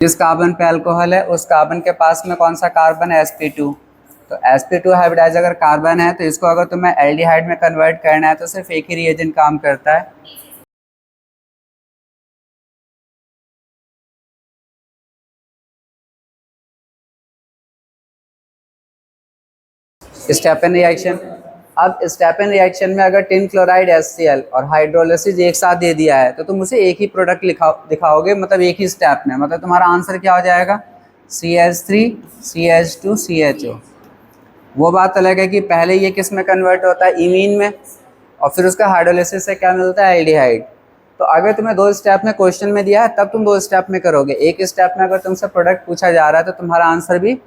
जिस कार्बन पे अल्कोहल है उस कार्बन के पास में कौन सा कार्बन है, sp2। तो sp2 हाइब्रिडाइज अगर कार्बन है तो इसको अगर तुम्हें एल्डिहाइड में कन्वर्ट करना है तो सिर्फ एक ही रिएजेंट काम करता है, स्टेपन रिएक्शन। अब स्टेपन रिएक्शन में अगर टिन क्लोराइड HCl और हाइड्रोलिसिस एक साथ दे दिया है तो तुम उसे एक ही प्रोडक्ट दिखाओगे, मतलब एक ही स्टेप में, मतलब तुम्हारा आंसर क्या हो जाएगा, CH3 CH2 CHO। वो बात अलग है कि पहले ये किस में कन्वर्ट होता है, इमीन में, और फिर उसका हाइड्रोलिसिस से क्या मिलता है, एल्डिहाइड। तो अगर तुम्हें दो स्टेप में क्वेश्चन में दिया है तब तुम दो स्टेप में करोगे, एक स्टेप में अगर तुमसे प्रोडक्ट पूछा जा रहा है तो तुम्हारा आंसर भी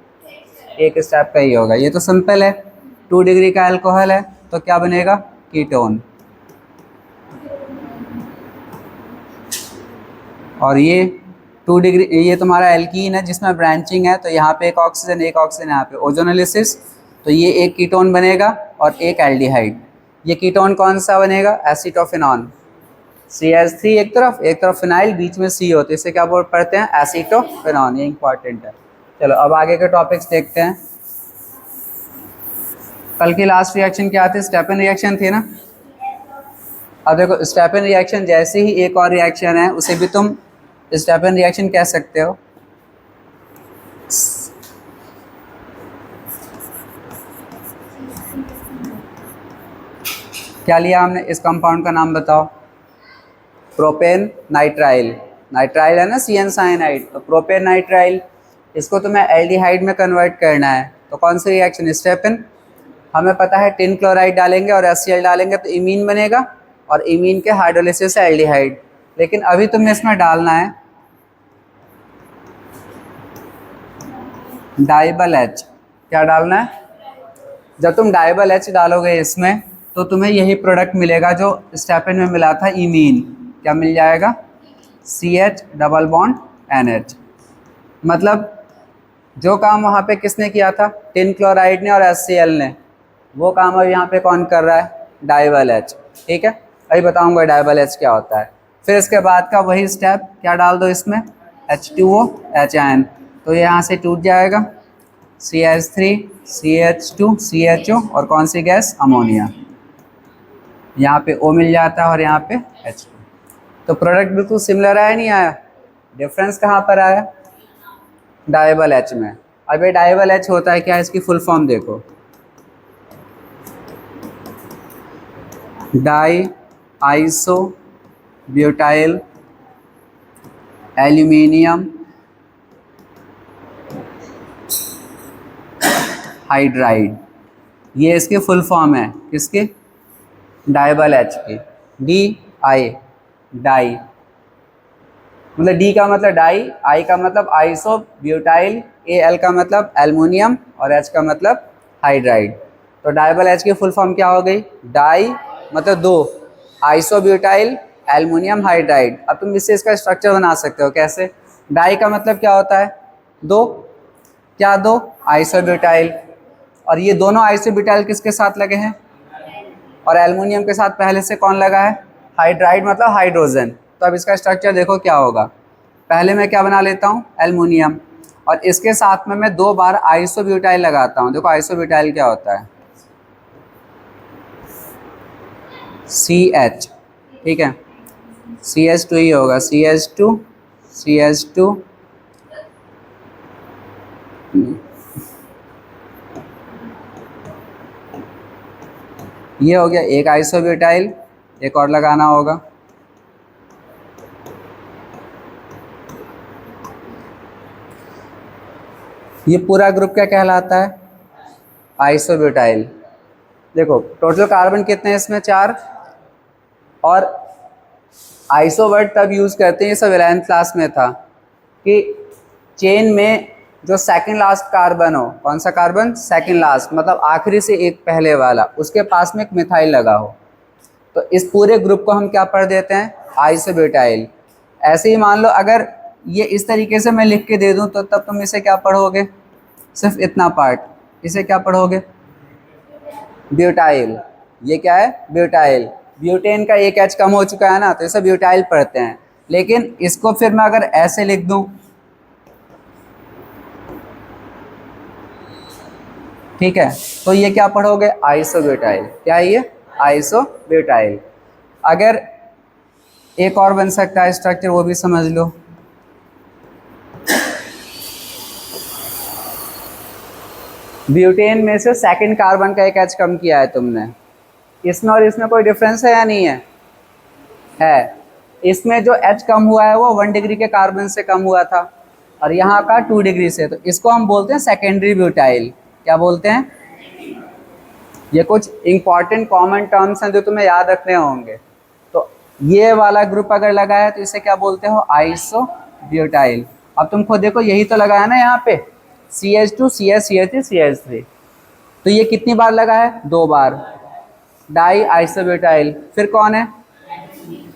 एक स्टेप का ही होगा। ये तो सिंपल है। 2 डिग्री का अल्कोहल है तो क्या बनेगा, कीटोन। और ये 2 डिग्री, ये तुम्हारा एल्कीन है जिसमें ब्रांचिंग है, तो यहाँ पे एक ऑक्सीजन यहाँ पे ओजोनोलिसिस, तो ये एक कीटोन बनेगा और एक एल्डिहाइड। ये कीटोन कौन सा बनेगा, एसीटोफिनॉन। CH3 एक तरफ फिनाइल, बीच में C होते हैं, इसे क्या बोल पढ़ते हैं, एसीटोफिनॉन। ये इंपॉर्टेंट है। चलो अब आगे के टॉपिक्स देखते हैं। कल की लास्ट रिएक्शन क्या थी, स्टेपन रिएक्शन थी ना। अब देखो स्टेपन रिएक्शन जैसे ही एक और रिएक्शन है उसे भी तुम स्टेपन रिएक्शन कह सकते हो। क्या लिया हमने, इस कंपाउंड का नाम बताओ, प्रोपेन नाइट्राइल। नाइट्राइल है ना, CN साइनाइड, तो प्रोपेन नाइट्राइल। इसको तुम्हें एल्डिहाइड में कन्वर्ट करना है तो कौन सी रिएक्शन, स्टेपन। हमें पता है टिन क्लोराइड डालेंगे और HCl डालेंगे तो इमीन बनेगा, और इमीन के हाइड्रोलिसिस से एल्डिहाइड। लेकिन अभी तुम्हें इसमें डालना है डाइबल H। क्या डालना है, जब तुम डाइबल H डालोगे इसमें तो तुम्हें यही प्रोडक्ट मिलेगा जो स्टेपन में मिला था, इमीन। क्या मिल जाएगा, CH डबल बॉन्ड NH। मतलब जो काम वहाँ पे किसने किया था, टिन क्लोराइड ने और HCl ने, वो काम अब यहाँ पे कौन कर रहा है, डाइबल H। ठीक है, अभी बताऊंगा डाइबल H क्या होता है। फिर इसके बाद का वही स्टेप, क्या डाल दो इसमें, H2O HN, तो ये यहाँ से टूट जाएगा, CH3 CH2 CHO, और कौन सी गैस, अमोनिया। यहाँ पे O मिल जाता है और यहाँ पे H2। तो प्रोडक्ट बिल्कुल सिमिलर आया, नहीं आया, डिफरेंस कहाँ पर आया, डाइबल H में। अब ये डाइबल H होता है क्या, इसकी फुल फॉर्म देखो, diisobutyl aluminium hydride. ये इसकी फुल फॉर्म है, किसकी, डाइबल H की। DI, डाई, मतलब D का मतलब डाई, I का मतलब आइसो ब्यूटाइल, AL का मतलब एल्युमिनियम, और H का मतलब हाइड्राइड। तो डाइबल H की फुल फॉर्म क्या हो गई, डाई मतलब दो, आइसो ब्यूटाइल एल्युमिनियम हाइड्राइड। अब तुम इससे इसका स्ट्रक्चर बना सकते हो, कैसे, डाई का मतलब क्या होता है, दो, क्या दो, आइसो ब्यूटाइल, और ये दोनों आइसो ब्यूटाइल किसके साथ लगे हैं, और एल्युमिनियम के साथ पहले से कौन लगा है, हाइड्राइड, मतलब हाइड्रोजन। तो अब इसका स्ट्रक्चर देखो क्या होगा, पहले मैं क्या बना लेता हूँ, एल्युमिनियम, और इसके साथ में मैं 2 बार आइसोब्यूटाइल लगाता हूँ। देखो आइसोब्यूटाइल क्या होता है, CH, ठीक है, CH2 ही होगा, CH2 CH2, ये हो गया एक आइसोब्यूटाइल, एक और लगाना होगा। ये पूरा ग्रुप क्या कहलाता है, आइसोब्यूटाइल। देखो टोटल कार्बन कितने हैं इसमें, 4, और आइसो वर्ड तब यूज़ करते हैं, ये सब 11th क्लास में था, कि चेन में जो सेकंड लास्ट कार्बन हो, कौन सा कार्बन, सेकंड लास्ट, मतलब आखिरी से एक पहले वाला, उसके पास में एक मिथाइल लगा हो, तो इस पूरे ग्रुप को हम क्या पढ़ देते हैं, आइसोब्यूटाइल। ऐसे ही मान लो अगर ये इस तरीके से मैं लिख के दे दूं तो तब तुम इसे क्या पढ़ोगे, सिर्फ इतना पार्ट, इसे क्या पढ़ोगे, ब्यूटाइल। ये क्या है, ब्यूटाइल। ब्यूटेन का एक H कम हो चुका है ना, तो इसे ब्यूटाइल पढ़ते हैं। लेकिन इसको फिर मैं अगर ऐसे लिख दूं, ठीक है, तो ये क्या पढ़ोगे, आइसोब्यूटाइल। क्या है ये, आइसोब्यूटाइल। अगर एक और बन सकता है स्ट्रक्चर, वो भी समझ लो। ब्यूटेन में से सेकंड कार्बन का एक एच कम किया है तुमने, इसमें और इसमें कोई डिफरेंस है या नहीं है? है। इसमें जो एच कम हुआ है वो 1 डिग्री के कार्बन से कम हुआ था, और यहाँ का 2 डिग्री से, तो इसको हम बोलते हैं सेकेंडरी ब्यूटाइल। क्या बोलते हैं? ये कुछ इंपॉर्टेंट कॉमन टर्म्स हैं जो तुम्हें याद रखने होंगे। तो ये वाला ग्रुप अगर लगा है तो इसे क्या बोलते हो, आइसो ब्यूटाइल। अब तुम खुद देखो, यही तो लगा है ना यहाँ पे, CH2 CS CH3 CH3, तो ये कितनी बार लगा है, 2 बार, डाई आइसोब्यूटाइल। फिर कौन है,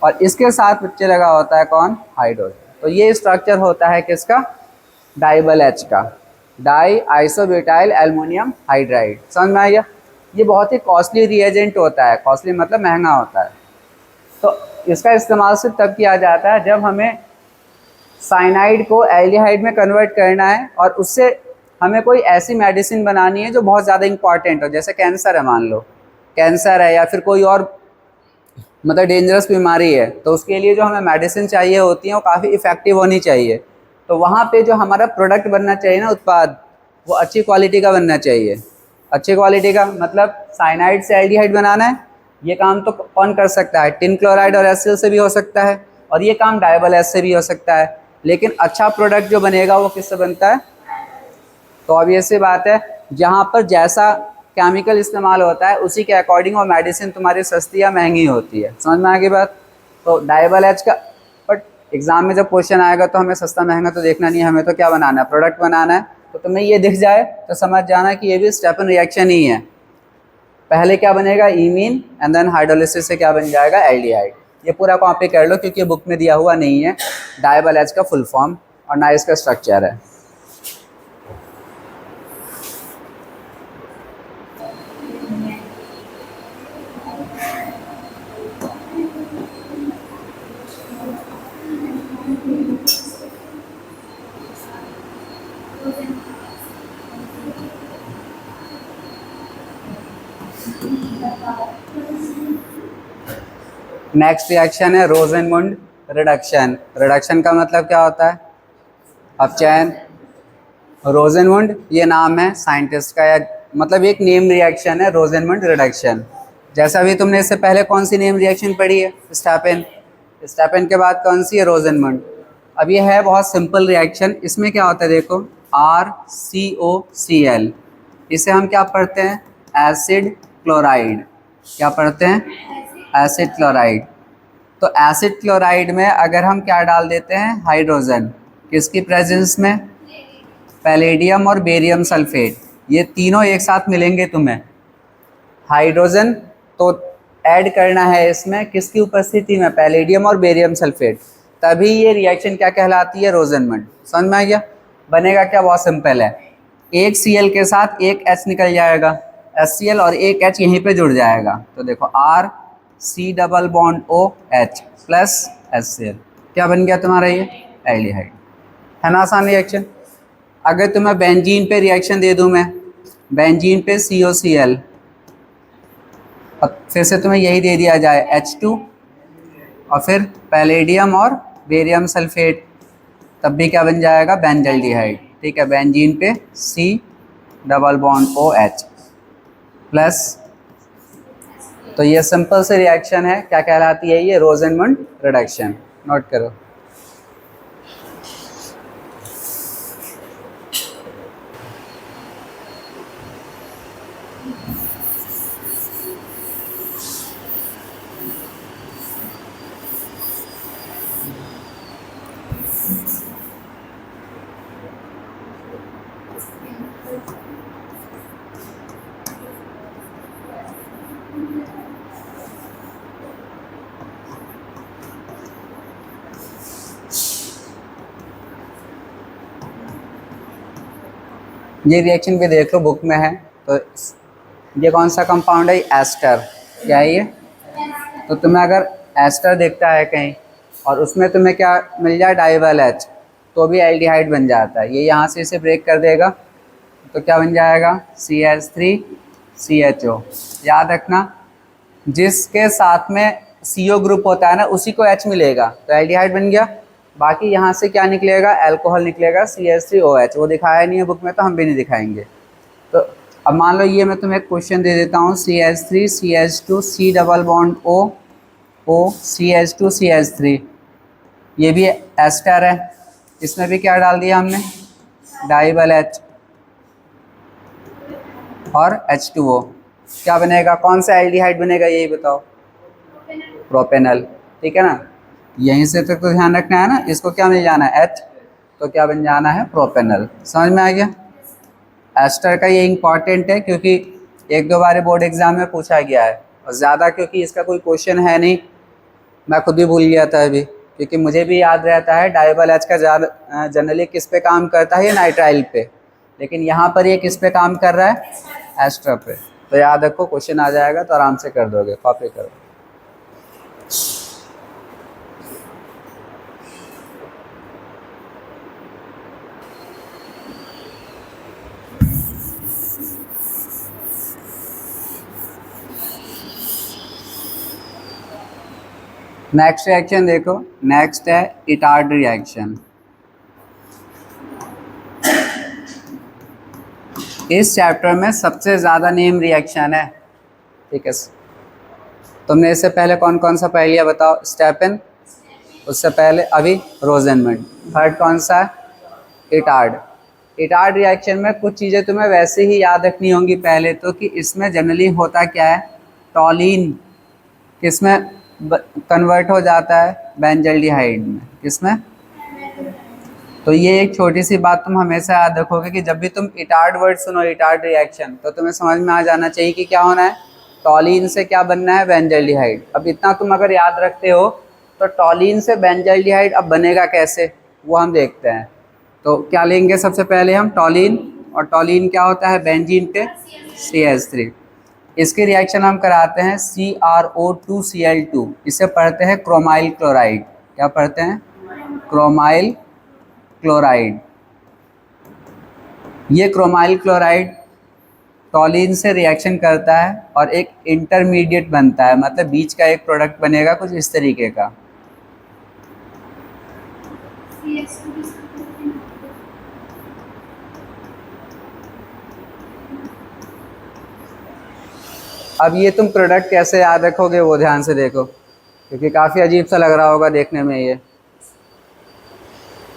और इसके साथ बच्चे लगा होता है कौन, हाइड्रोजन। तो ये स्ट्रक्चर होता है किसका, डाइबल एच का, डाई आइसोब्यूटाइल एल्युमिनियम हाइड्राइड। समझ में आया? ये बहुत ही कॉस्टली रिएजेंट होता है, कॉस्टली मतलब महंगा होता है। तो इसका इस्तेमाल सिर्फ तब किया जाता है जब हमें साइनाइड को एल्डिहाइड में कन्वर्ट करना है, और उससे हमें कोई ऐसी मेडिसिन बनानी है जो बहुत ज़्यादा इंपॉर्टेंट हो, जैसे कैंसर है, मान लो कैंसर है, या फिर कोई और मतलब डेंजरस बीमारी है, तो उसके लिए जो हमें मेडिसिन चाहिए होती है वो काफ़ी इफ़ेक्टिव होनी चाहिए। तो वहाँ पे जो हमारा प्रोडक्ट बनना चाहिए ना, उत्पाद, वो अच्छी क्वालिटी का बनना चाहिए। अच्छी क्वालिटी का मतलब साइनाइड से एल्डिहाइड बनाना है, ये काम तो कौन कर सकता है, टिन क्लोराइड और HCl से भी हो सकता है, और ये काम डाइबल एच से भी हो सकता है। लेकिन अच्छा प्रोडक्ट जो बनेगा वो किससे बनता है? तो अब ये सी बात है, जहाँ पर जैसा केमिकल इस्तेमाल होता है उसी के अकॉर्डिंग वो मेडिसिन तुम्हारी सस्ती या महंगी होती है। समझ में आ गई बात? तो डाइबल एच का, बट एग्जाम में जब क्वेश्चन आएगा तो हमें सस्ता महंगा तो देखना नहीं है, हमें तो क्या बनाना है, प्रोडक्ट बनाना है। तो तुम्हें ये दिख जाए तो समझ जाना कि ये भी स्टेपन रिएक्शन ही है। पहले क्या बनेगा, इमीन, एंड देन हाइड्रोलिसिस से क्या बन जाएगा, एल्डिहाइड। ये पूरा कॉपी कर लो क्योंकि बुक में दिया हुआ नहीं है डाइबल एच का फुल फॉर्म, और ना इसका स्ट्रक्चर है। नेक्स्ट रिएक्शन है रोजेनमुंड रिडक्शन। रिडक्शन का मतलब क्या होता है, अपचयन। रोजेनमुंड ये नाम है साइंटिस्ट का, या मतलब एक नेम रिएक्शन है रोजेनमुंड रिडक्शन। जैसा भी तुमने इससे पहले कौन सी नेम रिएक्शन पढ़ी है, स्टेपिन। स्टेपिन के बाद कौन सी है, रोजेनमुंड। अब ये है बहुत सिंपल रिएक्शन। इसमें क्या होता है देखो, RCOCl, इसे हम क्या पढ़ते हैं, एसिड क्लोराइड। क्या पढ़ते हैं, एसिड क्लोराइड। तो एसिड क्लोराइड में अगर हम क्या डाल देते हैं, हाइड्रोजन, किसकी प्रेजेंस में, पैलेडियम और बेरियम सल्फेट, ये तीनों एक साथ मिलेंगे तुम्हें। हाइड्रोजन तो ऐड करना है इसमें किसकी उपस्थिति में, पैलेडियम और बेरियम सल्फेट, तभी ये रिएक्शन क्या कहलाती है, रोजेनमुंड। समझ में आ गया? बनेगा क्या, बहुत सिंपल है, एक Cl के साथ एक H निकल जाएगा, HCl, और एक H यहीं पे जुड़ जाएगा। तो देखो RC double bond OH plus HCl, क्या बन गया तुम्हारा ये, एल्डिहाइड। है ना आसान रिएक्शन? अगर तुम्हें बेंजीन पे रिएक्शन दे दूं मैं, बेंजीन पे COCl, अब फिर से तुम्हें यही दे दिया जाए H2 और फिर पैलेडियम और बेरियम सल्फेट, तब भी क्या बन जाएगा, बेंजल्डिहाइड। ठीक है, बेंजीन पे C double bond OH plus, तो ये सिंपल से रिएक्शन है, क्या कहलाती है ये, रोजेनमुंड रिडक्शन। नोट करो। ये रिएक्शन भी देख लो, बुक में है। तो ये कौन सा कंपाउंड है, एस्टर। क्या है ये? तो तुम्हें अगर एस्टर दिखता है कहीं और उसमें तुम्हें क्या मिल जाए, डाइबल एच, तो भी एल्डिहाइड बन जाता है। ये यहाँ से इसे ब्रेक कर देगा, तो क्या बन जाएगा CH3CHO। याद रखना जिसके साथ में CO ग्रुप होता है ना उसी को H मिलेगा, तो एल्डिहाइड बन गया। बाकी यहाँ से क्या निकलेगा, अल्कोहल निकलेगा CH3OH। वो दिखाया नहीं है बुक में तो हम भी नहीं दिखाएंगे। तो अब मान लो ये मैं तुम्हें एक क्वेश्चन दे देता हूँ, CH3CH2 C double bond O CH2CH3, ये भी एस्टर है, इसमें भी क्या डाल दिया हमने, डाइबल H और H2O। क्या बनेगा, कौन सा एल्डिहाइड बनेगा यही बताओ, प्रोपेनल। ठीक है ना, यहीं से तक तो ध्यान रखना है ना, इसको क्या मिल जाना है H, तो क्या बन जाना है प्रोपेनल। समझ में आ गया। एस्टर का ये इंपॉर्टेंट है क्योंकि एक दो बार बोर्ड एग्जाम में पूछा गया है, और ज़्यादा क्योंकि इसका कोई क्वेश्चन है नहीं, मैं खुद भी भूल गया था अभी, क्योंकि मुझे भी याद रहता है डाइबल H का ज़्यादा जनरली किस पे काम करता है, ये नाइट्राइल पे, लेकिन यहाँ पर ये किस पे काम कर रहा है, एस्टर पे। तो याद रखो, क्वेश्चन आ जाएगा तो आराम से कर दोगे, कॉपी करो। नेक्स्ट रिएक्शन देखो, नेक्स्ट है इटार्ड रिएक्शन। इस चैप्टर में सबसे ज़्यादा नेम रिएक्शन है। ठीक है, तुमने इससे पहले कौन कौन सा पढ़ लिया बताओ, स्टेपन, उससे पहले अभी रोजेनमंड, थर्ड कौन सा है, इटार्ड। इटार्ड रिएक्शन में कुछ चीज़ें तुम्हें वैसे ही याद रखनी होंगी पहले तो, कि इसमें जनरली होता क्या है, टॉलिन किसमें कन्वर्ट हो जाता है, बेंजल्डिहाइड में। किसमें, तो ये एक छोटी सी बात तुम हमेशा याद रखोगे कि जब भी तुम इटार्ड वर्ड सुनो, इटार्ड रिएक्शन, तो तुम्हें समझ में आ जाना चाहिए कि क्या होना है, टॉलिन से क्या बनना है, बेंजल्डिहाइड। अब इतना तुम अगर याद रखते हो तो टॉलिन से बेंजल्डिहाइड अब बनेगा कैसे वो हम देखते हैं। तो क्या लेंगे सबसे पहले हम, टॉलिन, और टॉलिन क्या होता है, बेंजीन के CH3। इसकी रिएक्शन हम कराते हैं CrO2Cl2, इसे पढ़ते हैं क्रोमाइल क्लोराइड। क्या पढ़ते हैं, क्रोमाइल क्लोराइड। ये क्रोमाइल क्लोराइड टॉलिन से रिएक्शन करता है और एक इंटरमीडिएट बनता है, मतलब बीच का एक प्रोडक्ट बनेगा कुछ इस तरीके का। अब ये तुम प्रोडक्ट कैसे याद रखोगे वो ध्यान से देखो, क्योंकि काफ़ी अजीब सा लग रहा होगा देखने में ये।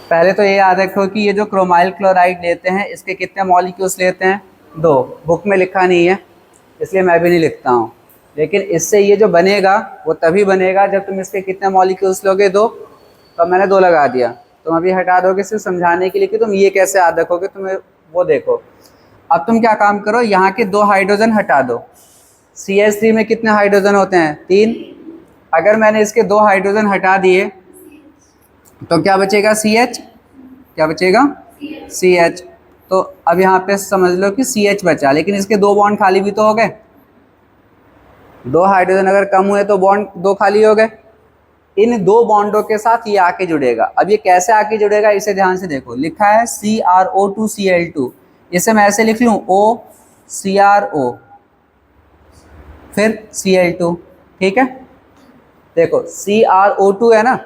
पहले तो ये याद रखो कि ये जो क्रोमाइल क्लोराइड लेते हैं इसके कितने मॉलिक्यूल्स लेते हैं, 2। बुक में लिखा नहीं है इसलिए मैं भी नहीं लिखता हूँ, लेकिन इससे ये जो बनेगा वो तभी बनेगा जब तुम इसके कितने मॉलिक्यूल्स लोगे, 2। तो मैंने 2 लगा दिया, तुम अभी हटा दोगे सिर्फ समझाने के लिए कि तुम ये कैसे याद रखोगे, तुम्हें वो देखो। अब तुम क्या काम करो, यहाँ के 2 हाइड्रोजन हटा दो। CH3 में कितने हाइड्रोजन होते हैं, 3। अगर मैंने इसके 2 हाइड्रोजन हटा दिए तो क्या बचेगा, CH। क्या बचेगा, CH। तो अब यहाँ पे समझ लो कि CH बचा, लेकिन इसके 2 बॉन्ड खाली भी तो हो गए। 2 हाइड्रोजन अगर कम हुए तो बॉन्ड 2 खाली हो गए। इन 2 बॉन्डों के साथ ये आके जुड़ेगा। अब ये कैसे आके जुड़ेगा इसे ध्यान से देखो, लिखा है CrO2Cl2, इसे मैं ऐसे लिख लूँ OCrO फिर Cl2। ठीक है, देखो CrO2 है ना,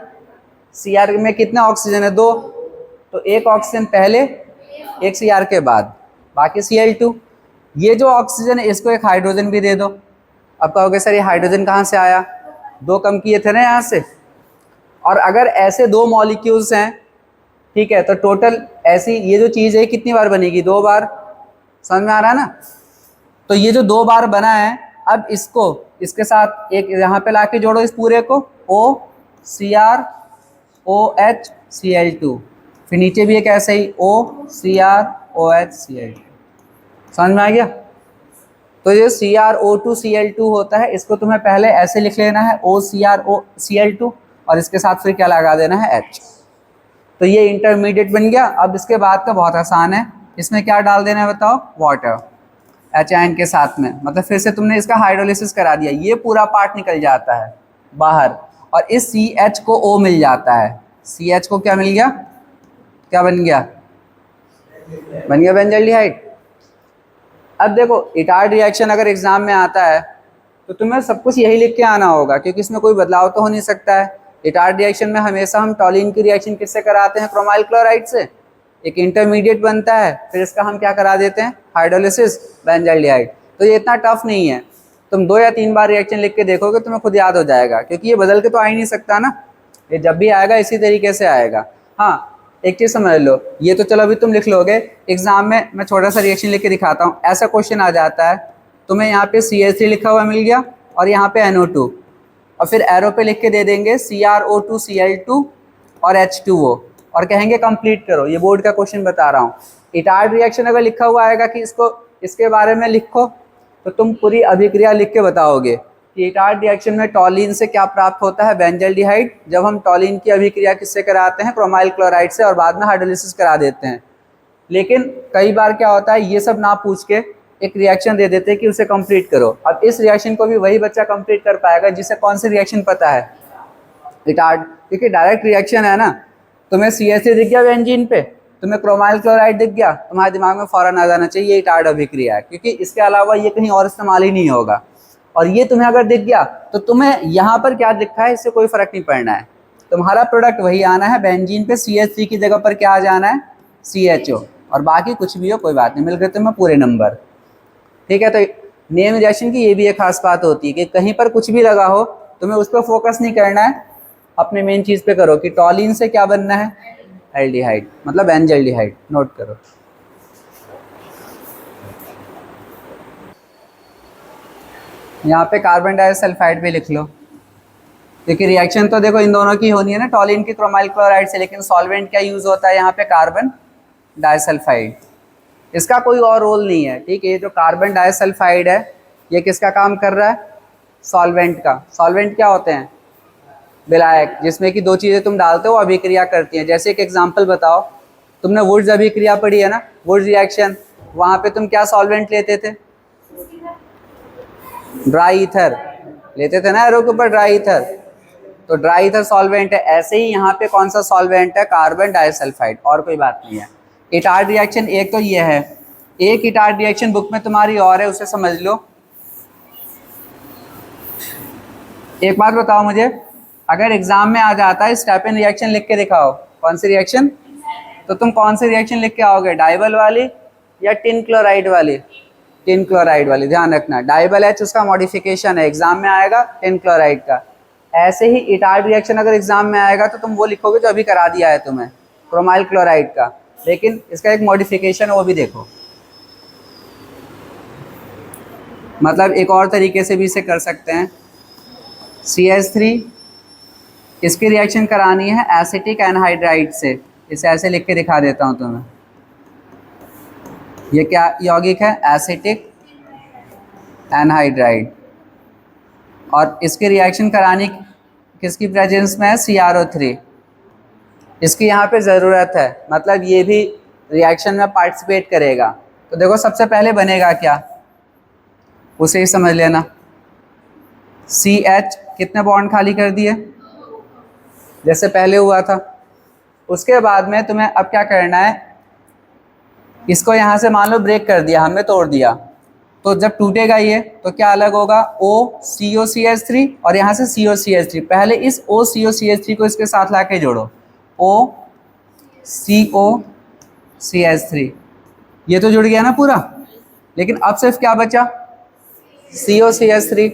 Cr में कितने ऑक्सीजन है, 2, तो एक ऑक्सीजन पहले एक Cr के बाद, बाकी Cl2। ये जो ऑक्सीजन है इसको एक हाइड्रोजन भी दे दो। अब कहोगे सर ये हाइड्रोजन कहाँ से आया, 2 कम किए थे ना यहाँ से। और अगर ऐसे 2 मॉलिक्यूल्स हैं, ठीक है, तो टोटल ऐसी ये जो चीज़ है कितनी बार बनेगी, 2 बार। समझ में आ रहा है ना। तो ये जो 2 बार बना है, अब इसको इसके साथ एक यहाँ पे लाके जोड़ो इस पूरे को, OCrOH Cl2, फिर नीचे भी एक ऐसे ही OCrOH Cl2। समझ में आ गया। तो ये CrO2Cl2 होता है, इसको तुम्हें पहले ऐसे लिख लेना है OCrOCl2, और इसके साथ फिर क्या लगा देना है, H। तो ये इंटरमीडिएट बन गया। अब इसके बाद का बहुत आसान है, इसमें क्या डाल देना है बताओ, वाटर, H के साथ में, मतलब फिर से तुमने इसका हाइड्रोलिसिस करा दिया, ये पूरा पार्ट निकल जाता है बाहर, और इस CH को O मिल जाता है। CH को क्या मिल गया, क्या बन गया, बन गया बेंजल्डिहाइड। अब देखो इटार्ड रिएक्शन अगर एग्जाम में आता है तो तुम्हें सब कुछ यही लिख के आना होगा, क्योंकि इसमें कोई बदलाव तो हो नहीं सकता है। इटार्ड रिएक्शन में हमेशा हम टॉलिन की रिएक्शन किससे कराते हैं? क्रोमाइल क्लोराइड से। एक इंटरमीडिएट बनता है, फिर इसका हम क्या करा देते हैं? Hydrolysis, benzaldehyde. तो ये इतना टफ नहीं है, तुम 2 या 3 बार रिएक्शन लिख के देखोगे तुम्हें खुद याद हो जाएगा, क्योंकि ये बदल के तो आ ही नहीं सकता ना, ये जब भी आएगा इसी तरीके से आएगा। हाँ एक चीज़ समझ लो, ये तो चलो अभी तुम लिख लोगे, एग्जाम में मैं छोटा सा रिएक्शन लिख के दिखाता हूँ। ऐसा क्वेश्चन आ जाता है, तुम्हें यहाँ पे CH3 लिखा हुआ मिल गया और यहाँ पे NO2, और फिर एरो पे लिख के दे देंगे CrO2 Cl2 और H2O, और कहेंगे कंप्लीट करो। ये बोर्ड का क्वेश्चन बता रहा हूँ। इटार्ड रिएक्शन अगर लिखा हुआ आएगा कि इसके बारे में लिखो, तो तुम पूरी अभिक्रिया लिख के बताओगे कि इटार्ड रिएक्शन में टॉलिन से क्या प्राप्त होता है? बेंजाइल्डिहाइड। जब हम टॉलिन की अभिक्रिया किससे कराते हैं? क्रोमाइल क्लोराइड से, और बाद में हाइड्रोलिसिस करा देते हैं। लेकिन कई बार क्या होता है, ये सब ना पूछ के एक रिएक्शन दे देते हैं कि उसे कंप्लीट करो। अब इस रिएक्शन को भी वही बच्चा कंप्लीट कर पाएगा जिसे कौन सी रिएक्शन पता है? इटार्ड, क्योंकि डायरेक्ट रिएक्शन है ना। तुम्हें CH3 दिख गया बेंजीन पे, तुम्हें क्रोमाइल क्लोराइड दिख गया, तुम्हारे दिमाग में फौरन आ जाना चाहिए ये इटार्ड अभिक्रिया है, क्योंकि इसके अलावा ये कहीं और इस्तेमाल ही नहीं होगा। और ये तुम्हें अगर दिख गया तो तुम्हें यहाँ पर क्या दिखा है इससे कोई फर्क नहीं पड़ना है, तुम्हारा प्रोडक्ट वही आना है। बेंजीन पे CH3 की जगह पर क्या आ जाना है? CHO, और बाकी कुछ भी हो कोई बात नहीं, मिल गए तुम्हें पूरे नंबर। ठीक है, तो नेम रिएक्शन की ये भी एक खास बात होती है कि कहीं पर कुछ भी लगा हो तुम्हें उस पर फोकस नहीं करना है, अपने मेन चीज़ पे करो कि टॉलिन से क्या बनना है? एल्डिहाइड, मतलब बेंजाइल्डिहाइड। नोट करो। यहाँ पे कार्बन डाइसल्फाइड भी लिख लो, क्योंकि रिएक्शन तो देखो इन दोनों की होनी है ना, टॉलिन की क्रोमाइल क्लोराइड से, लेकिन सॉल्वेंट क्या यूज़ होता है यहाँ पे? Carbon disulphide. इसका कोई और रोल नहीं है। ठीक है, ये जो कार्बन डाइसल्फाइड है ये किसका काम कर रहा है? सॉल्वेंट का। सॉल्वेंट क्या होते हैं? विलायक, जिसमें कि 2 चीज़ें तुम डालते हो अभिक्रिया करती हैं। जैसे एक एग्जांपल बताओ, तुमने वुड्स अभिक्रिया पढ़ी है ना, वुड्स रिएक्शन, वहाँ पे तुम क्या सॉल्वेंट लेते थे? ड्राई ईथर लेते थे ना, एरो के ऊपर ड्राई ईथर, तो ड्राई ईथर सॉल्वेंट है। ऐसे ही यहाँ पे कौन सा सॉल्वेंट है? कार्बन डाइसल्फाइड, और कोई बात नहीं है। इटार्ड रिएक्शन एक तो ये है, एक इटार्ड रिएक्शन बुक में तुम्हारी और है, उसे समझ लो। एक बात बताओ मुझे, अगर एग्जाम में आ जाता है स्टेपिन रिएक्शन लिख के दिखाओ, कौन सी रिएक्शन, तो तुम कौन सी रिएक्शन लिख के आओगे? डाइबल वाली या टिन क्लोराइड वाली? टिन क्लोराइड वाली, ध्यान रखना। डाइबल H उसका मॉडिफिकेशन है, एग्जाम में आएगा टिन क्लोराइड का। ऐसे ही इटार्ड रिएक्शन अगर एग्जाम में आएगा तो तुम वो लिखोगे जो अभी करा दिया है तुम्हें, क्रोमाइल क्लोराइड का, लेकिन इसका एक मॉडिफिकेशन है, वो भी देखो। मतलब एक और तरीके से भी इसे कर सकते हैं। CH3, इसकी रिएक्शन करानी है एसिटिक एनहाइड्राइड से, इसे ऐसे लिख के दिखा देता हूँ तुम्हें। ये क्या यौगिक है? Acetic anhydride. और इसकी रिएक्शन करानी किसकी प्रेजेंस में है? CrO3। इसकी यहाँ पे ज़रूरत है, मतलब ये भी रिएक्शन में पार्टिसिपेट करेगा। तो देखो सबसे पहले बनेगा क्या, उसे ही समझ लेना। CH कितने बॉन्ड खाली कर दिए जैसे पहले हुआ था। उसके बाद में तुम्हें अब क्या करना है, इसको यहाँ से मान लो ब्रेक कर दिया हमने, तोड़ दिया, तो जब टूटेगा ये तो क्या अलग होगा? OCOCH3, और यहाँ से COCH3। पहले इस OCOCH3 को इसके साथ ला के जोड़ो, OCOCH3, ये तो जुड़ गया ना पूरा। लेकिन अब सिर्फ क्या बचा? COCH3।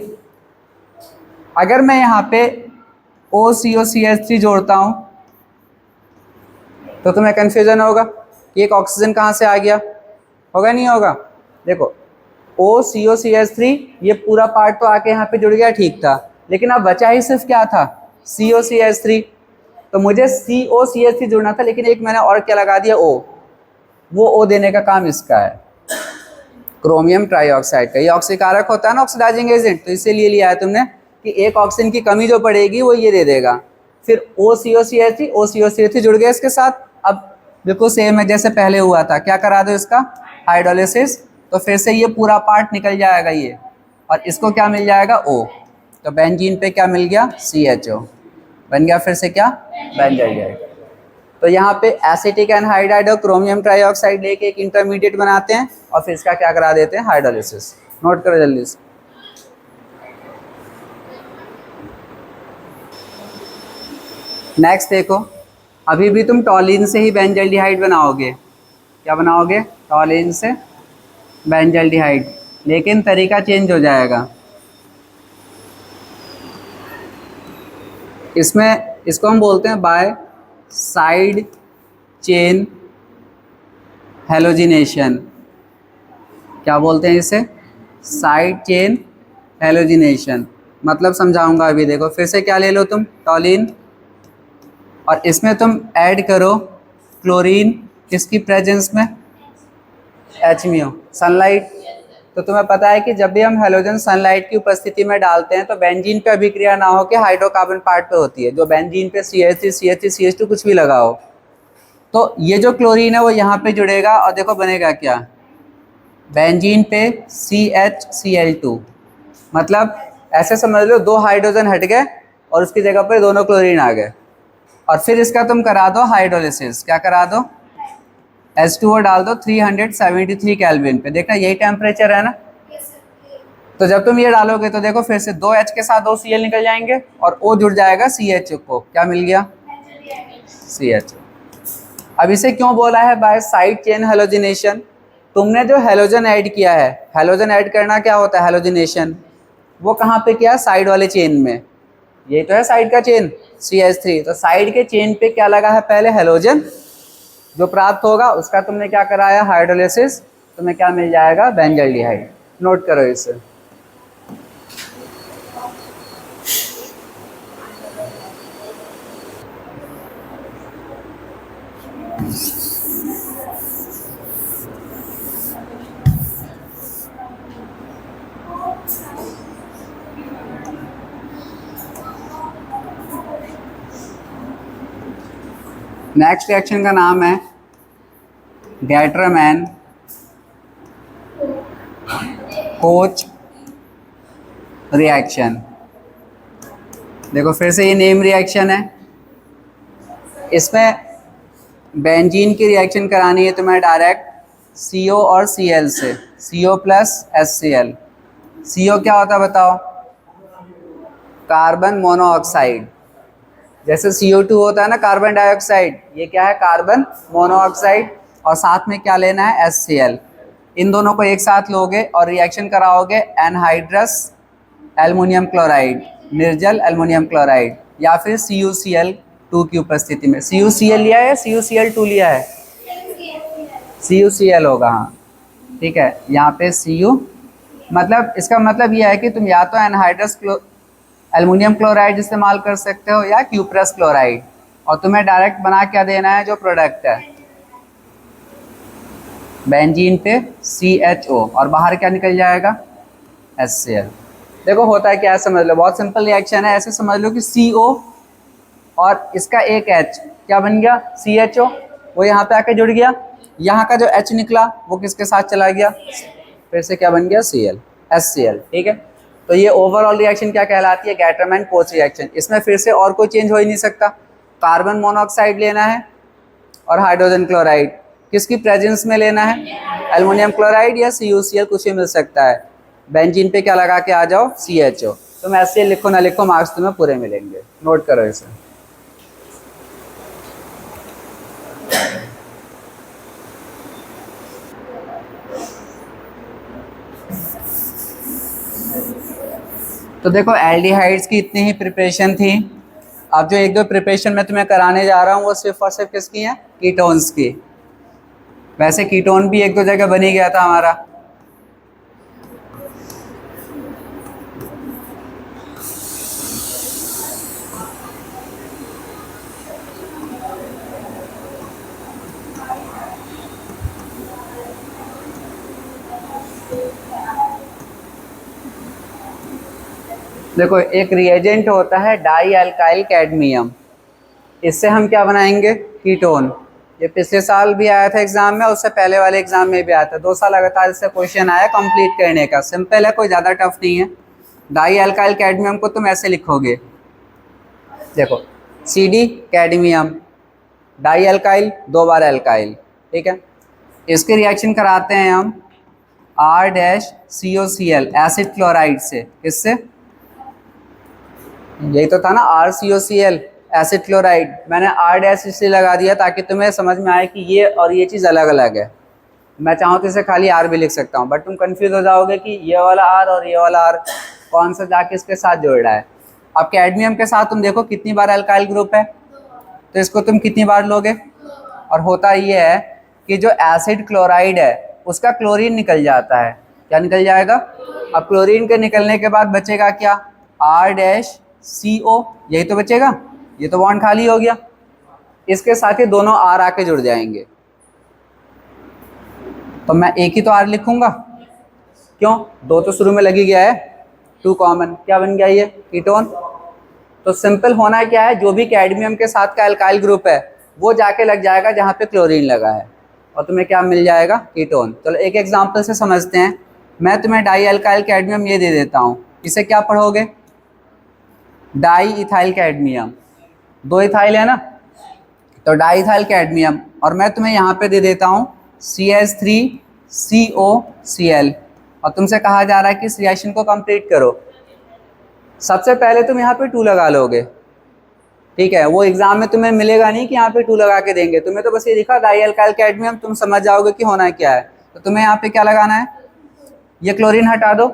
अगर मैं यहाँ पे OCOCH3 जोड़ता हूँ तो तुम्हें कन्फ्यूजन होगा कि एक ऑक्सीजन कहाँ से आ गया, होगा नहीं होगा? देखो OCOCH3, ये पूरा पार्ट तो आके यहाँ पे जुड़ गया, ठीक था, लेकिन अब बचा ही सिर्फ क्या था? COCH3। तो मुझे COCH3 जुड़ना था, लेकिन एक मैंने और क्या लगा दिया? O। वो O देने का काम इसका है, क्रोमियम ट्राईऑक्साइड का। ये ऑक्सीकारक होता है ना, ऑक्सीडाइजिंग एजेंट, तो इसीलिए लिया है तुमने कि एक ऑक्सीजन की कमी जो पड़ेगी वो ये दे देगा। फिर OCOCH3 जुड़ गया इसके साथ। अब बिल्कुल सेम है जैसे पहले हुआ था, क्या करा दो इसका? हाइड्रोलिसिस, तो फिर से ये पूरा पार्ट निकल जाएगा ये, और इसको क्या मिल जाएगा? O। तो बेंजीन पे क्या मिल गया? CHO बन गया, फिर से क्या? बेंजाइल्डिहाइड। तो यहाँ पे एसिटिक एनहाइड्राइड और क्रोमियम ट्राइऑक्साइड लेके एक इंटरमीडिएट बनाते हैं और फिर इसका क्या करा देते हैं, हाइड्रोलिसिस। नोट करो जल्दी से। नेक्स्ट देखो, अभी भी तुम टॉलिन से ही बेंजल्डिहाइड बनाओगे। क्या बनाओगे? टॉलिन से बेंजल्डिहाइड, लेकिन तरीका चेंज हो जाएगा। इसमें इसको हम बोलते हैं बाय साइड चेन हेलोजिनेशन। क्या बोलते हैं इसे? Side chain halogenation. मतलब समझाऊंगा अभी। देखो फिर से क्या ले लो तुम, टॉलिन, और इसमें तुम ऐड करो क्लोरीन, किसकी प्रेजेंस में? HMO, sunlight. तो तुम्हें पता है कि जब भी हम हेलोजन सनलाइट की उपस्थिति में डालते हैं तो बेंजीन पे अभिक्रिया ना हो के हाइड्रोकार्बन पार्ट पे होती है। जो बेंजीन पे CH3 CH3 CH2 कुछ भी लगा हो, तो ये जो क्लोरीन है वो यहाँ पे जुड़ेगा और देखो बनेगा क्या, बेंजीन पे CHCl2। मतलब ऐसे समझ लो दो हाइड्रोजन हट गए और उसकी जगह पर दोनों क्लोरीन आ गए। और फिर इसका तुम करा दो हाइड्रोलिसिस। क्या करा दो? H2O डाल दो 373 केल्विन पे। देखना यही टेम्परेचर है ना। तो जब तुम ये डालोगे तो देखो फिर से 2H के साथ 2 Cl निकल जाएंगे और O जुड़ जाएगा CH को। क्या मिल गया? CH। अब इसे क्यों बोला है बाय साइड चेन हेलोजिनेशन? तुमने जो हेलोजन ऐड किया है, हेलोजन ऐड करना क्या होता है? हेलोजिनेशन। वो कहाँ पे किया? साइड वाले चेन में। ये तो है साइड का चेन CH3। तो साइड के चेन पे क्या लगा है? पहले हेलोजन। जो प्राप्त होगा उसका तुमने क्या कराया? हाइड्रोलिसिस। तुम्हें क्या मिल जाएगा? बेंजल्डिहाइड। नोट करो इसे। नेक्स्ट रिएक्शन का नाम है गैटरमैन कोच रिएक्शन। देखो फिर से ये नेम रिएक्शन है। इसमें बेंजीन की रिएक्शन करानी है तुम्हें डायरेक्ट CO और Cl से, CO प्लस HCl। CO क्या होता है बताओ? Carbon monoxide. जैसे CO2 होता है ना कार्बन डाइऑक्साइड, ये क्या है? Carbon monoxide. और साथ में क्या लेना है? HCl। इन दोनों को एक साथ लोगे और रिएक्शन कराओगे एनहाइड्रस एल्युमिनियम क्लोराइड, निर्जल एल्युमिनियम क्लोराइड, या फिर CuCl2 की उपस्थिति में। CuCl लिया है, CuCl2 लिया है? CuCl होगा, हाँ ठीक है। यहाँ पे Cu, मतलब इसका मतलब यह है कि तुम या तो एनहाइड्रस एल्युमिनियम क्लोराइड इस्तेमाल कर सकते हो या क्यूप्रस क्लोराइड, और तुम्हें डायरेक्ट बना क्या देना है? जो प्रोडक्ट है बेंजीन पे CHO और बाहर क्या निकल जाएगा? HCl। देखो होता है क्या, समझ लो, बहुत सिंपल रिएक्शन है। ऐसे समझ लो कि CO और इसका एक H क्या बन गया? CHO। वो यहाँ पे आके जुड़ गया। यहाँ का जो H निकला वो किसके साथ चला गया? फिर से क्या बन गया? Cl, HCl। ठीक है। तो ये ओवरऑल रिएक्शन क्या कहलाती है? Gattermann coach reaction. इसमें फिर से और कोई चेंज हो ही नहीं सकता। कार्बन मोनोऑक्साइड लेना है और हाइड्रोजन क्लोराइड, किसकी प्रेजेंस में लेना है? एल्युमिनियम क्लोराइड या CuCl, कुछ भी मिल सकता है। बेंजीन पे क्या लगा के आ जाओ? CHO। तुम ऐसे लिखो ना लिखो, मार्क्स तुम्हें पूरे मिलेंगे। नोट करो इसे। तो देखो एल्डिहाइड्स की इतनी ही प्रिपरेशन थी। अब जो एक दो प्रिपरेशन मैं तुम्हें कराने जा रहा हूँ वो सिर्फ और सिर्फ किसकी है? कीटोन्स की। वैसे कीटोन भी एक दो जगह बन ही गया था हमारा। देखो एक रिएजेंट होता है डाई अल्काइल कैडमियम, इससे हम क्या बनाएंगे? कीटोन। ये पिछले साल भी आया था एग्जाम में, उससे पहले वाले एग्जाम में भी आया था। 2 साल लगातार इससे क्वेश्चन आया कंप्लीट करने का। सिंपल है, कोई ज़्यादा टफ नहीं है। डाई अल्काइल कैडमियम को तुम ऐसे लिखोगे, देखो CD कैडमियम, डाई एल्काइल, 2 बार एल्काइल, ठीक है। इसके रिएक्शन कराते हैं हम R-COCl एसिड क्लोराइड से, किससे, यही तो था ना RCOCl एसिड क्लोराइड। मैंने R- इसलिए लगा दिया ताकि तुम्हें समझ में आए कि ये और ये चीज़ अलग अलग है। मैं चाहूँ तो इसे खाली R भी लिख सकता हूँ, बट तुम कंफ्यूज हो जाओगे कि ये वाला R और ये वाला R कौन सा जाके इसके साथ जोड़ रहा है। अब कैडमियम के साथ तुम देखो कितनी बार अल्काइल ग्रुप है, तो इसको तुम कितनी बार लोगे, और होता ये है कि जो एसिड क्लोराइड है उसका क्लोरीन निकल जाता है। क्या निकल जाएगा, अब क्लोरीन के निकलने के बाद बचेगा क्या, R-CO, यही तो बचेगा, ये तो बॉन्ड खाली हो गया, इसके साथ ही दोनों R आके जुड़ जाएंगे, तो मैं एक ही तो R लिखूंगा, क्यों, 2 तो शुरू में लगी गया है, 2 कॉमन, क्या बन गया ये, कीटोन। तो सिंपल होना क्या है, जो भी कैडमियम के साथ का अल्काइल ग्रुप है वो जाके लग जाएगा जहाँ पे क्लोरीन लगा है, और तुम्हें क्या मिल जाएगा, कीटोन। चलो एक एग्जांपल से समझते हैं। मैं तुम्हें डाई अल्काइल कैडमियम ये दे देता हूँ, इसे क्या पढ़ोगे, डाई इथाइल कैडमियम, 2 इथाइल है ना, तो डाई इथाइल कैडमियम, और मैं तुम्हें यहाँ पे दे देता हूँ CH3COCl, और तुमसे कहा जा रहा है कि इस रिएक्शन को कंप्लीट करो। सबसे पहले तुम यहाँ पे 2 लगा लोगे, ठीक है, वो एग्जाम में तुम्हें मिलेगा नहीं कि यहाँ पे 2 लगा के देंगे, तुम्हें तो बस ये दिखा डाई अल्काइल कैडमियम, तुम समझ जाओगे कि होना क्या है। तो तुम्हें यहाँ पे क्या लगाना है, ये क्लोरीन हटा दो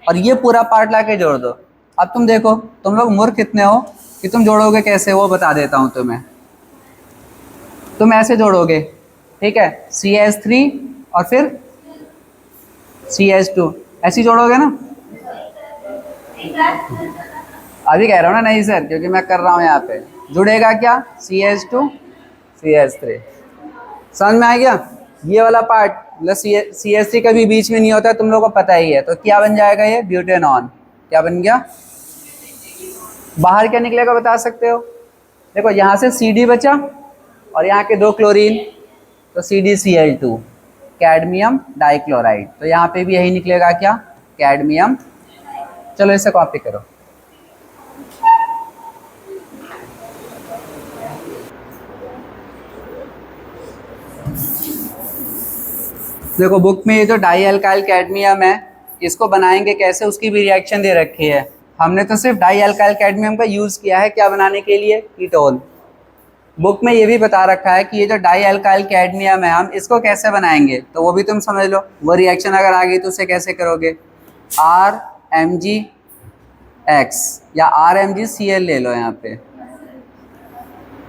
और ये पूरा पार्ट ला के जोड़ दो। अब तुम देखो तुम लोग मूर्ख कितने हो कि तुम जोड़ोगे कैसे, वो बता देता हूँ तुम्हें। तुम ऐसे जोड़ोगे, ठीक है, CH3 और फिर CH2, ऐसे जोड़ोगे ना। अभी कह रहा हूँ ना, नहीं सर, क्योंकि मैं कर रहा हूँ यहाँ पे, जुड़ेगा क्या, CH2 CH3, समझ में आ गया। ये वाला पार्ट मतलब CH3 कभी बीच में नहीं होता, तुम लोगों को पता ही है, तो क्या बन जाएगा ये, ब्यूटेनॉन। क्या बन गया, बाहर क्या निकलेगा बता सकते हो, देखो यहाँ से CD बचा और यहाँ के 2 क्लोरीन, तो CdCl2, कैडमियम डाइक्लोराइड, तो यहाँ पे भी यही निकलेगा क्या, कैडमियम। चलो इसे कॉपी करो। देखो बुक में ये जो डाई अल्काइल कैडमियम है इसको बनाएंगे कैसे, उसकी भी रिएक्शन दे रखी है। हमने तो सिर्फ डाई अल्काइल कैडमियम का यूज़ किया है क्या बनाने के लिए, कीटोन। बुक में ये भी बता रखा है कि ये जो डाई अल्काइल कैडमियम है हम इसको कैसे बनाएंगे, तो वो भी तुम समझ लो। वो रिएक्शन अगर आ गई तो उसे कैसे करोगे, RMgX या RMgCl ले लो। यहाँ पे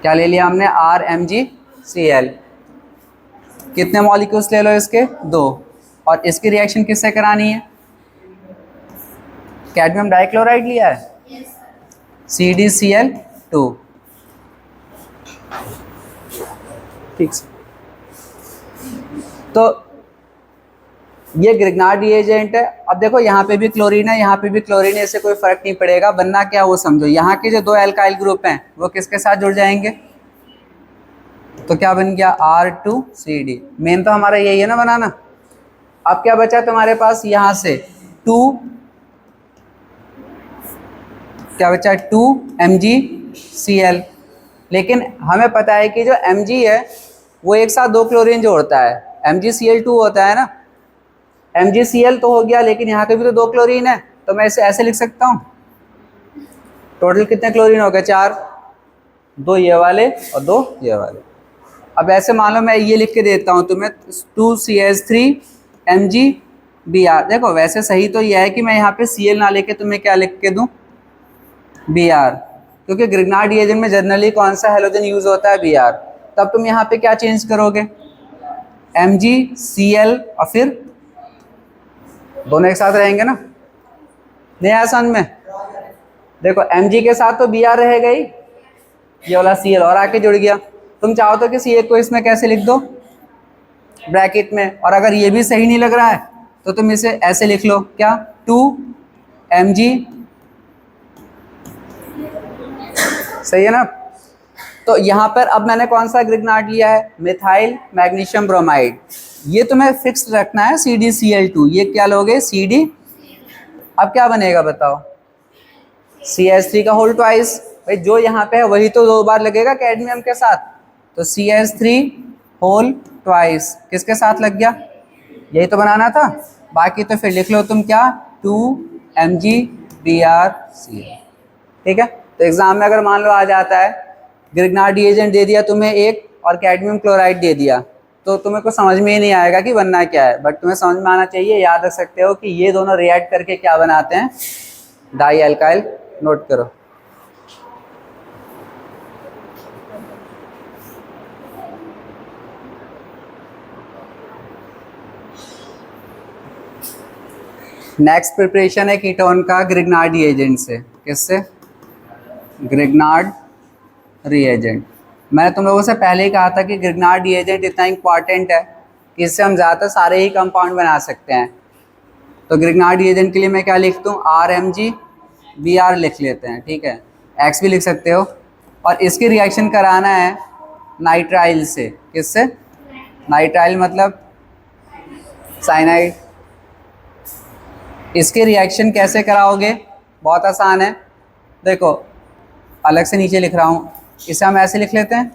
क्या ले लिया हमने, RMgCl। कितने मॉलिक्यूल्स ले लो इसके, 2, और इसकी रिएक्शन किससे करानी है, कैडमियम डाइक्लोराइड लिया है, CdCl2, ठीक। तो ये ग्रिग्नार्ड रिएजेंट है। अब देखो यहाँ पे भी क्लोरीन है, यहाँ पे भी क्लोरीन है, इससे कोई फर्क नहीं पड़ेगा, बनना क्या वो समझो। यहाँ के जो 2 एल्काइल ग्रुप हैं वो किसके साथ जुड़ जाएंगे, तो क्या बन गया, R2CD। मेन तो हमारा यही है ना बनाना। अब क्या बचा तुम्हारे पास, यहाँ से 2, क्या बचा, 2MgCl। लेकिन हमें पता है कि जो Mg है वो एक साथ 2 क्लोरीन जोड़ता है, MgCl2 होता है ना। MgCl तो हो गया, लेकिन यहाँ के भी तो 2 क्लोरीन है, तो मैं इसे ऐसे लिख सकता हूँ, टोटल कितने क्लोरीन हो गए, 4, 2 ये वाले और 2 ये वाले। अब ऐसे मान लो मैं ये लिख के देता हूँ तुम्हें, 2CH3MgBr। देखो वैसे सही तो ये है कि मैं यहाँ पे Cl ना लेके तुम्हें क्या लिख के दूँ, Br, क्योंकि ग्रिग्नार्ड रिएजेंट में जनरली कौन सा हैलोजन यूज होता है, Br। तब तुम यहाँ पे क्या चेंज करोगे, MgCl और फिर दोनों एक साथ रहेंगे ना, नहीं आया समझ में। देखो Mg के साथ तो Br रहेगा ही, ये वाला Cl और आके जुड़ गया। तुम चाहो तो किसी एक को इसमें कैसे लिख दो, ब्रैकेट में, और अगर ये भी सही नहीं लग रहा है तो तुम इसे ऐसे लिख लो, क्या, 2Mg, सही है ना। तो यहाँ पर अब मैंने कौन सा ग्रिग्नार्ड लिया है, मिथाइल मैग्नीशियम ब्रोमाइड। ये तुम्हें फिक्स रखना है, CdCl2, ये क्या लोगे, CD। अब क्या बनेगा बताओ, CH3 का होल ट्वाइस। भाई जो यहाँ पे है वही तो 2 बार लगेगा कैडमियम के साथ, तो CH3 होल ट्वाइस किसके साथ लग गया, यही तो बनाना था। बाकी तो फिर लिख लो तुम क्या, 2MgBrCl। ठीक है, तो एग्जाम में अगर मान लो आ जाता है ग्रिग्नार्ड रिएजेंट दे दिया तुम्हें एक और कैडमियम क्लोराइड दे दिया, तो तुम्हें कुछ समझ में ही नहीं आएगा कि बनना क्या है, बट तुम्हें समझ में आना चाहिए, याद रख सकते हो कि ये दोनों रिएक्ट करके क्या बनाते हैं, डाई एल्काइल। नोट करो। नेक्स्ट प्रिपरेशन है कीटोन का ग्रिग्नार्ड रिएजेंट से। किससे, ग्रिग्नार्ड रिएजेंट। मैंने तुम लोगों से पहले ही कहा था कि ग्रिग्नार्ड रिएजेंट इतना इंपॉर्टेंट है कि इससे हम ज़्यादातर सारे ही कंपाउंड बना सकते हैं। तो ग्रिग्नार्ड रिएजेंट के लिए मैं क्या लिख दूँ, RMgBr लिख लेते हैं। ठीक है, X भी लिख सकते हो। और इसकी रिएक्शन कराना है नाइट्राइल से। किससे, नाइट्राइल मतलब साइनाइड। इसके रिएक्शन कैसे कराओगे, बहुत आसान है। देखो अलग से नीचे लिख रहा हूँ, इसे हम ऐसे लिख लेते हैं।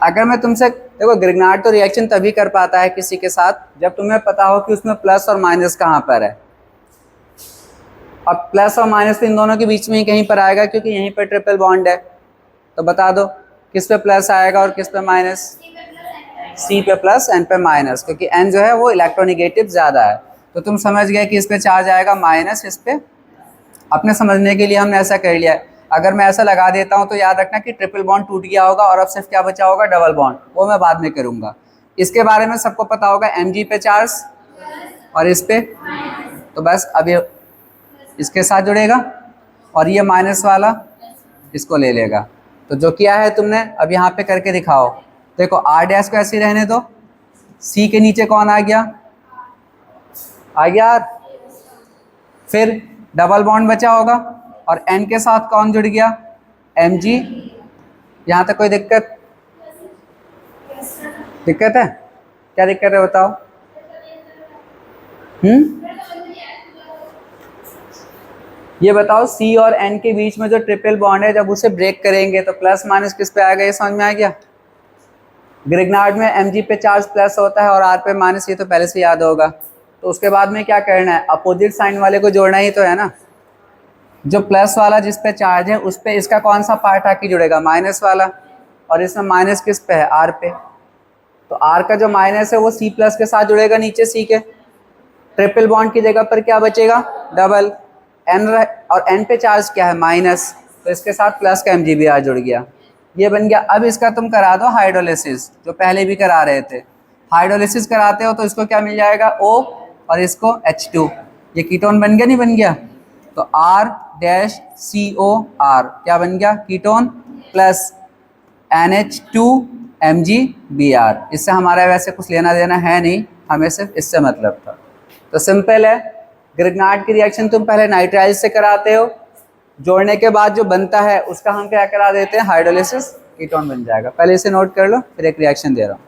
अगर मैं तुमसे, देखो ग्रिग्नार्ड तो रिएक्शन तभी कर पाता है किसी के साथ जब तुम्हें पता हो कि उसमें प्लस और माइनस कहाँ पर है। अब प्लस और माइनस तो इन दोनों के बीच में ही कहीं पर आएगा, क्योंकि यहीं पर ट्रिपल बॉन्ड है। तो बता दो किस पे प्लस आएगा और किस पे माइनस, C पे प्लस N पे माइनस, क्योंकि N जो है वो इलेक्ट्रोनिगेटिव ज़्यादा है। तो तुम समझ गए कि इस पे चार्ज आएगा माइनस, इस पे। अपने समझने के लिए हमने ऐसा कर लिया है। अगर मैं ऐसा लगा देता हूँ तो याद रखना कि ट्रिपल बॉन्ड टूट गया होगा और अब सिर्फ क्या बचा होगा, डबल बॉन्ड, वो मैं बाद में करूँगा। इसके बारे में सबको पता होगा, Mg पे चार्ज और इस पे, तो बस अब ये इसके साथ जुड़ेगा और ये माइनस वाला इसको ले लेगा। तो जो किया है तुमने अब यहाँ पे करके दिखाओ। देखो R डैश को ऐसे ही रहने दो, C के नीचे कौन आ गया, आ गया R। फिर डबल बॉन्ड बचा होगा और N के साथ कौन जुड़ गया, Mg। यहाँ तक कोई दिक्कत, दिक्कत है, क्या दिक्कत है बताओ। ये बताओ C और N के बीच में जो ट्रिपल बॉन्ड है, जब उसे ब्रेक करेंगे तो प्लस माइनस किस पे आएगा, ये समझ में आ गया। ग्रिग्नार्ड में Mg पे चार्ज प्लस होता है और R पे माइनस, ये तो पहले से याद होगा। तो उसके बाद में क्या करना है, अपोजिट साइन वाले को जोड़ना ही तो है ना। जो प्लस वाला जिस पे चार्ज है उस पे इसका कौन सा पार्ट आके जुड़ेगा, माइनस वाला, और इसमें माइनस किस पे है, R पे। तो R का जो माइनस है वो C प्लस के साथ जुड़ेगा नीचे C के। ट्रिपल बॉन्ड की जगह पर क्या बचेगा, डबल। N और N पे चार्ज क्या है, माइनस, तो इसके साथ प्लस का MgBr जुड़ गया, ये बन गया। अब इसका तुम करा दो हाइड्रोलिसिस, जो पहले भी करा रहे थे। हाइड्रोलिसिस कराते हो तो इसको क्या मिल जाएगा, O, और इसको H2। ये कीटोन बन गया, नहीं बन गया। तो R-COR क्या बन गया, कीटोन, प्लस NH2MgBr। इससे हमारा वैसे कुछ लेना देना है नहीं, हमें सिर्फ इससे मतलब था। तो सिंपल है, ग्रिग्नार्ड की रिएक्शन तुम पहले नाइट्राइल से कराते हो, जोड़ने के बाद जो बनता है उसका हम क्या करा देते हैं, हाइड्रोलिसिस, कीटोन बन जाएगा। पहले इसे नोट कर लो, फिर एक रिएक्शन दे रहा हूँ।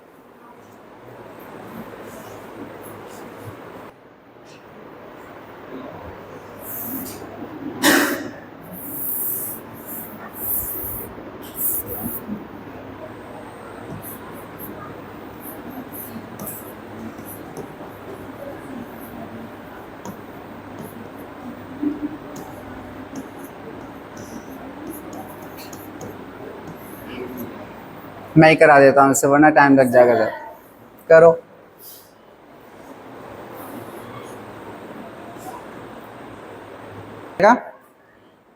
मैं ही करा देता हूँ इससे, वरना टाइम लग जाएगा जब। करो।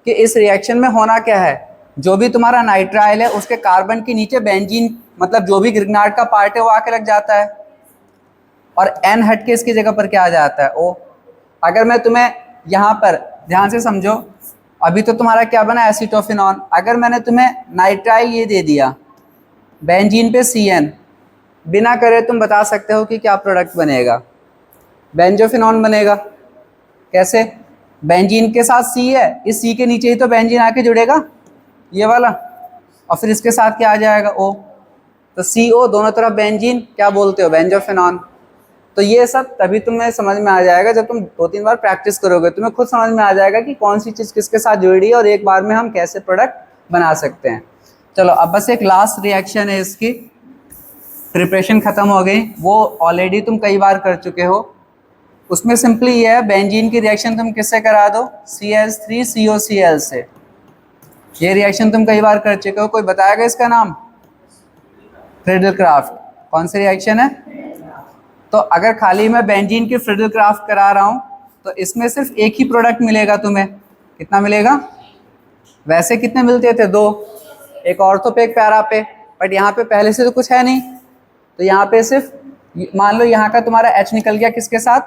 कि इस रिएक्शन में होना क्या है, जो भी तुम्हारा नाइट्राइल है उसके कार्बन के नीचे बेंजीन, मतलब जो भी ग्रिग्नार्ड का पार्ट है वो आके लग जाता है, और N हट के इसकी जगह पर क्या आ जाता है, O। अगर मैं तुम्हें यहाँ पर ध्यान से समझो, अभी तो तुम्हारा क्या बना, एसीटोफिनॉन। अगर मैंने तुम्हें नाइट्राइल ये दे दिया, बेंजीन पे CN, बिना करे तुम बता सकते हो कि क्या प्रोडक्ट बनेगा, बेंजोफिनॉन बनेगा। कैसे, बेंजीन के साथ C है, इस C के नीचे ही तो बेंजीन आके जुड़ेगा, ये वाला, और फिर इसके साथ क्या आ जाएगा, O। तो CO दोनों तरफ बेंजीन, क्या बोलते हो, बेंजोफिनॉन। तो ये सब तभी तुम्हें समझ में आ जाएगा जब तुम 2-3 बार प्रैक्टिस करोगे, तुम्हें खुद समझ में आ जाएगा कि कौन सी चीज़ किसके साथ जुड़ रही है और एक बार में हम कैसे प्रोडक्ट बना सकते हैं। चलो अब बस एक लास्ट रिएक्शन है इसकी, प्रिपरेशन ख़त्म हो गई, वो ऑलरेडी तुम कई बार कर चुके हो। उसमें सिंपली ये है, बेंजीन की रिएक्शन तुम किससे करा दो, CH3COCl से। ये रिएक्शन तुम कई बार कर चुके हो, कोई बताएगा इसका नाम? Friedel Crafts. कौन सी रिएक्शन है? तो अगर खाली मैं बेंजीन की फ्रिडल क्राफ्ट करा रहा हूँ तो इसमें सिर्फ एक ही प्रोडक्ट मिलेगा तुम्हें। कितना मिलेगा? वैसे कितने मिलते थे? 2, एक ऑर्थो पे एक पैरा पे, बट यहाँ पे पहले से तो कुछ है नहीं, तो यहाँ पे सिर्फ मान लो यहाँ का तुम्हारा H निकल गया किसके साथ,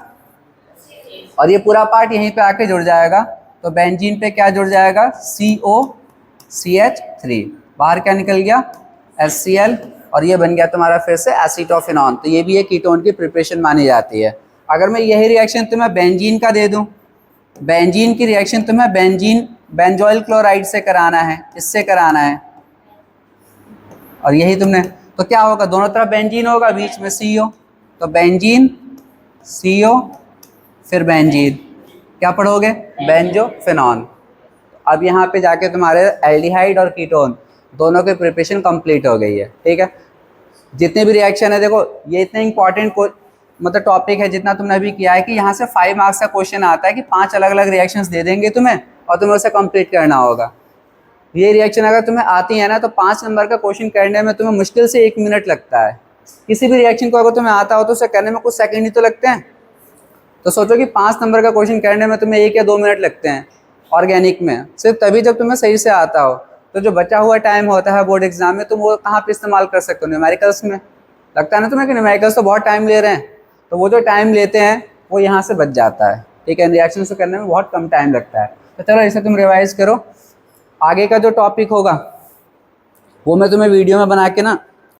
और ये पूरा पार्ट यहीं पे आके जुड़ जाएगा, तो बेंजीन पे क्या जुड़ जाएगा, COCH3, बाहर क्या निकल गया, HCl, और ये बन गया तुम्हारा फिर से एसीटोफिनॉन। तो ये भी एक कीटोन की प्रिपरेशन मानी जाती है। अगर मैं यही रिएक्शन तुम्हें बेंजीन का दे दूं, बेंजीन की रिएक्शन तुम्हें बेंजोइल क्लोराइड से कराना है, इससे कराना है, और यही तुमने, तो क्या होगा, दोनों तरफ बेंजीन होगा, बीच में CO, तो बेंजीन CO फिर बेंजीन, क्या पढ़ोगे, बेंजोफिनॉन। अब यहाँ पे जाके तुम्हारे एल्डिहाइड और कीटोन दोनों की प्रिपरेशन कंप्लीट हो गई है। ठीक है, जितने भी रिएक्शन है, देखो ये इतने इंपॉर्टेंट मतलब टॉपिक है जितना तुमने अभी किया है कि यहाँ से 5 मार्क्स का क्वेश्चन आता है कि 5 अलग अलग रिएक्शंस दे देंगे तुम्हें और तुम्हें उसे कंप्लीट करना होगा। ये रिएक्शन अगर तुम्हें आती है ना तो 5 नंबर का क्वेश्चन करने में तुम्हें मुश्किल से 1 मिनट लगता है। किसी भी रिएक्शन को अगर तुम्हें आता हो तो उसे करने में कुछ सेकंड ही तो लगते हैं। तो सोचो कि 5 नंबर का क्वेश्चन करने में तुम्हें 1 या 2 मिनट लगते हैं ऑर्गेनिक में, सिर्फ तभी जब तुम्हें सही से आता हो। तो जो बचा हुआ टाइम होता है बोर्ड एग्जाम में, तुम वो कहाँ पे इस्तेमाल कर सकते हो, न्यूमेरिकल्स में। लगता है ना तुम्हें कि न्यूमेरिकल्स तो बहुत टाइम ले रहे हैं, तो वो जो टाइम लेते हैं वो यहाँ से बच जाता है। ठीक है, रिएक्शन से करने में बहुत कम टाइम लगता है। तो चलो इसे तुम रिवाइज करो। आगे का जो टॉपिक होगा वो मैं तुम्हें वीडियो में बना के ना